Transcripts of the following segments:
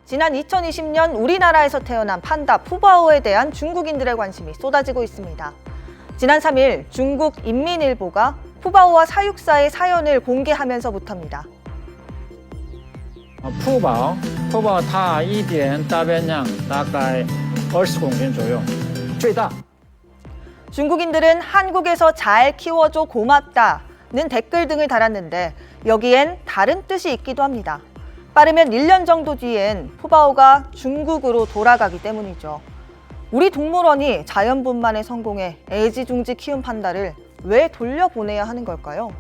지난 2020년 우리나라에서 태어난 판다 푸바오에 대한 중국인들의 관심이 쏟아지고 있습니다. 지난 3일 중국 인민일보가 푸바오와 사육사의 사연을 공개하면서부터입니다. 铺宝，它一点大便量大概20公斤左右，最大。 중국인들은 한국에서 잘 키워줘 고맙다는 댓글 등을 달았는데 여기엔 다른 뜻이 있기도 합니다. 빠르면 1년 정도 뒤엔 푸바오가 중국으로 돌아가기 때문이죠. 우리 동물원이 자연분만에 성공해 애지중지 키운 판다를 왜 돌려보내야 하는 걸까요?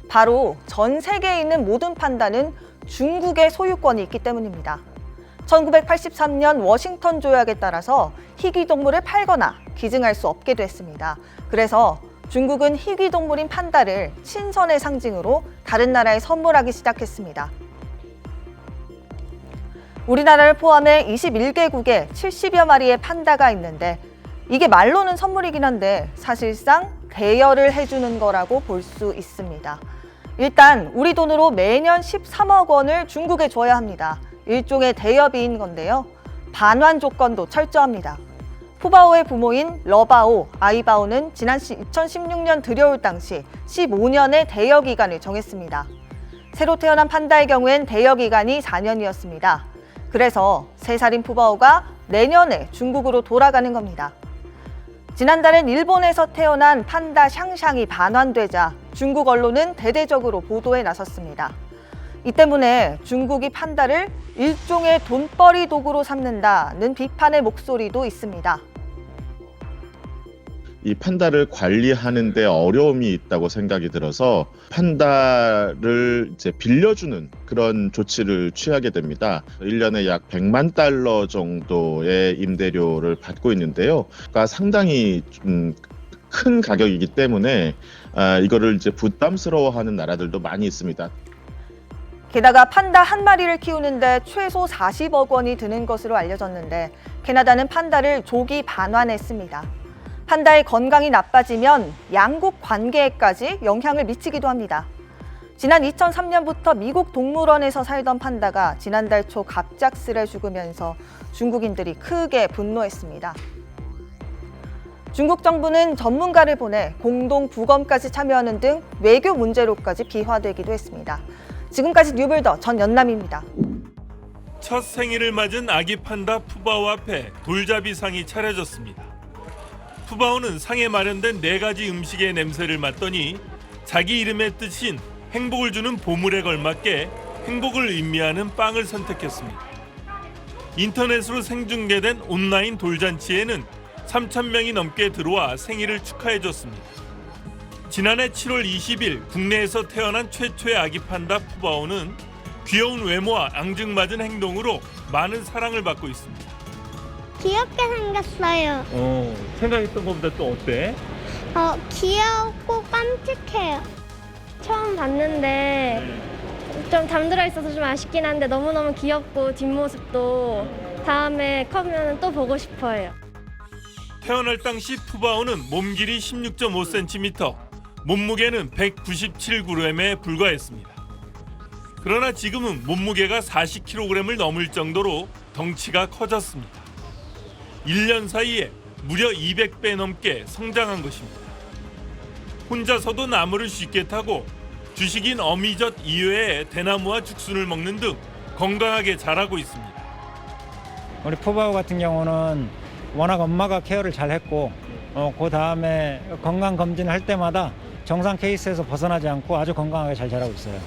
바로 전 세계에 있는 모든 판다는 중국의 소유권이 있기 때문입니다. 1983년 워싱턴 조약에 따라서 희귀동물을 팔거나 기증할 수 없게 됐습니다. 그래서 중국은 희귀동물인 판다를 친선의 상징으로 다른 나라에 선물하기 시작했습니다. 우리나라를 포함해 21개국에 70여 마리의 판다가 있는데 이게 말로는 선물이긴 한데 사실상 대여를 해주는 거라고 볼 수 있습니다. 일단 우리 돈으로 매년 13억 원을 중국에 줘야 합니다. 일종의 대여비인 건데요. 반환 조건도 철저합니다. 푸바오의 부모인 러바오, 아이바오는 지난 2016년 들여올 당시 15년의 대여 기간을 정했습니다. 새로 태어난 판다의 경우엔 대여 기간이 4년이었습니다. 그래서 3살인 푸바오가 내년에 중국으로 돌아가는 겁니다. 지난달엔 일본에서 태어난 판다 샹샹이 반환되자 중국 언론은 대대적으로 보도에 나섰습니다. 이 때문에 중국이 판다를 일종의 돈벌이 도구로 삼는다는 비판의 목소리도 있습니다. 이 판다를 관리하는 데 어려움이 있다고 생각이 들어서 판다를 이제 빌려주는 그런 조치를 취하게 됩니다. 1년에 약 100만 달러 정도의 임대료를 받고 있는데요. 그러니까 상당히 좀 큰 가격이기 때문에 이거를 이제 부담스러워하는 나라들도 많이 있습니다. 게다가 판다 한 마리를 키우는데 최소 40억 원이 드는 것으로 알려졌는데 캐나다는 판다를 조기 반환했습니다. 판다의 건강이 나빠지면 양국 관계에까지 영향을 미치기도 합니다. 지난 2003년부터 미국 동물원에서 살던 판다가 지난달 초 갑작스레 죽으면서 중국인들이 크게 분노했습니다. 중국 정부는 전문가를 보내 공동 부검까지 참여하는 등 외교 문제로까지 비화되기도 했습니다. 지금까지 뉴블더 전연남입니다. 첫 생일을 맞은 아기 판다 푸바오 앞에 돌잡이상이 차려졌습니다. 푸바오는 상에 마련된 4가지 음식의 냄새를 맡더니 자기 이름의 뜻인 행복을 주는 보물에 걸맞게 행복을 의미하는 빵을 선택했습니다. 인터넷으로 생중계된 온라인 돌잔치에는 3,000명이 넘게 들어와 생일을 축하해줬습니다. 지난해 7월 20일 국내에서 태어난 최초의 아기 판다 푸바오는 귀여운 외모와 앙증맞은 행동으로 많은 사랑을 받고 있습니다. 귀엽게 생겼어요. 생각했던 것보다 또 어때? 귀엽고 깜찍해요. 처음 봤는데 좀 잠들어 있어서 좀 아쉽긴 한데 너무너무 귀엽고 뒷모습도 다음에 커면 또 보고 싶어요. 태어날 당시 푸바오는 몸 길이 16.5cm, 몸무게는 197g에 불과했습니다. 그러나 지금은 몸무게가 40kg을 넘을 정도로 덩치가 커졌습니다. 1년 사이에 무려 200배 넘게 성장한 것입니다. 혼자서도 나무를 쉽게 타고 주식인 어미젖 이외에 대나무와 죽순을 먹는 등 건강하게 자라고 있습니다. 우리 푸바오 같은 경우는 워낙 엄마가 케어를 잘 했고 그 다음에 건강 검진을 할 때마다 정상 케이스에서 벗어나지 않고 아주 건강하게 잘 자라고 있어요.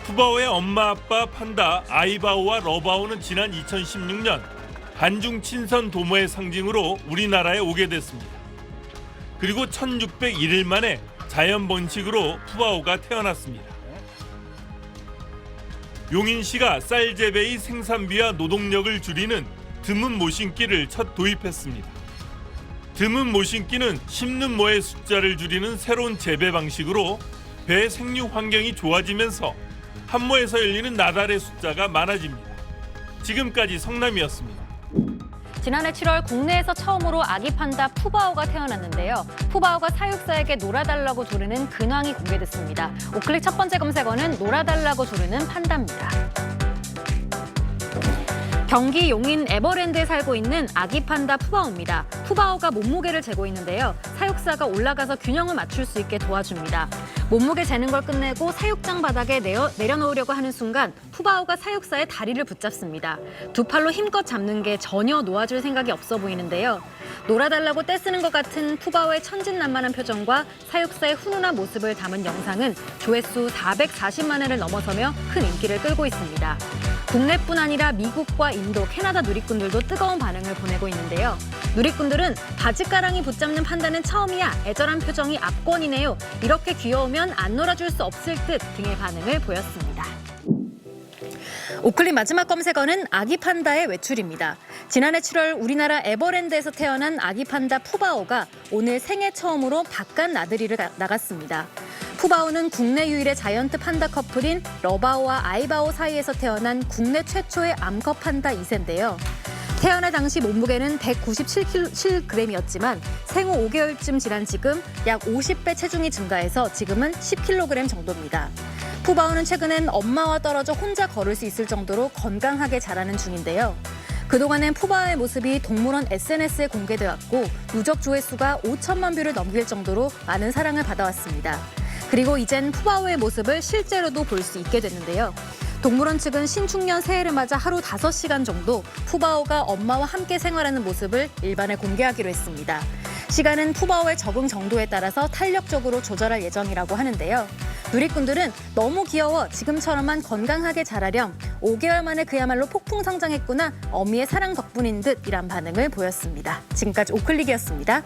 푸바오의 엄마 아빠 판다 아이바오와 러바오는 지난 2016년 한중 친선 도모의 상징으로 우리나라에 오게 됐습니다. 그리고 1601일 만에 자연 번식으로 푸바오가 태어났습니다. 용인시가 쌀 재배의 생산비와 노동력을 줄이는 드문 모신기를 첫 도입했습니다. 드문 모신기는 심는 모의 숫자를 줄이는 새로운 재배 방식으로 배 생육 환경이 좋아지면서 한 모에서 열리는 나달의 숫자가 많아집니다. 지금까지 성남이었습니다. 지난해 7월 국내에서 처음으로 아기 판다 푸바오가 태어났는데요. 푸바오가 사육사에게 놀아달라고 조르는 근황이 공개됐습니다. 우클릭 첫 번째 검색어는 놀아달라고 조르는 판다입니다. 경기 용인 에버랜드에 살고 있는 아기 판다 푸바오입니다. 푸바오가 몸무게를 재고 있는데요. 사육사가 올라가서 균형을 맞출 수 있게 도와줍니다. 몸무게 재는 걸 끝내고 사육장 바닥에 내려놓으려고 하는 순간 푸바오가 사육사의 다리를 붙잡습니다. 두 팔로 힘껏 잡는 게 전혀 놓아줄 생각이 없어 보이는데요. 놀아달라고 떼쓰는 것 같은 푸바오의 천진난만한 표정과 사육사의 훈훈한 모습을 담은 영상은 조회수 440만 회를 넘어서며 큰 인기를 끌고 있습니다. 국내뿐 아니라 미국과 인도, 캐나다 누리꾼들도 뜨거운 반응을 보내고 있는데요. 누리꾼들은 바지가랑이 붙잡는 판다는 처음이야, 애절한 표정이 압권이네요, 이렇게 귀여우면 안 놀아줄 수 없을 듯 등의 반응을 보였습니다. 오클릭 마지막 검색어는 아기 판다의 외출입니다. 지난해 7월 우리나라 에버랜드에서 태어난 아기 판다 푸바오가 오늘 생애 처음으로 바깥 나들이를 나갔습니다. 푸바오는 국내 유일의 자이언트 판다 커플인 러바오와 아이바오 사이에서 태어난 국내 최초의 암컷 판다 2세인데요. 태어날 당시 몸무게는 197g이었지만 생후 5개월쯤 지난 지금 약 50배 체중이 증가해서 지금은 10kg 정도입니다. 푸바오는 최근엔 엄마와 떨어져 혼자 걸을 수 있을 정도로 건강하게 자라는 중인데요. 그동안엔 푸바오의 모습이 동물원 SNS에 공개되었고 누적 조회수가 5천만 뷰를 넘길 정도로 많은 사랑을 받아왔습니다. 그리고 이젠 푸바오의 모습을 실제로도 볼 수 있게 됐는데요. 동물원 측은 신축년 새해를 맞아 하루 5시간 정도 푸바오가 엄마와 함께 생활하는 모습을 일반에 공개하기로 했습니다. 시간은 푸바오의 적응 정도에 따라서 탄력적으로 조절할 예정이라고 하는데요. 누리꾼들은 너무 귀여워, 지금처럼만 건강하게 자라렴, 5개월 만에 그야말로 폭풍 성장했구나, 어미의 사랑 덕분인 듯 이란 반응을 보였습니다. 지금까지 오클릭이었습니다.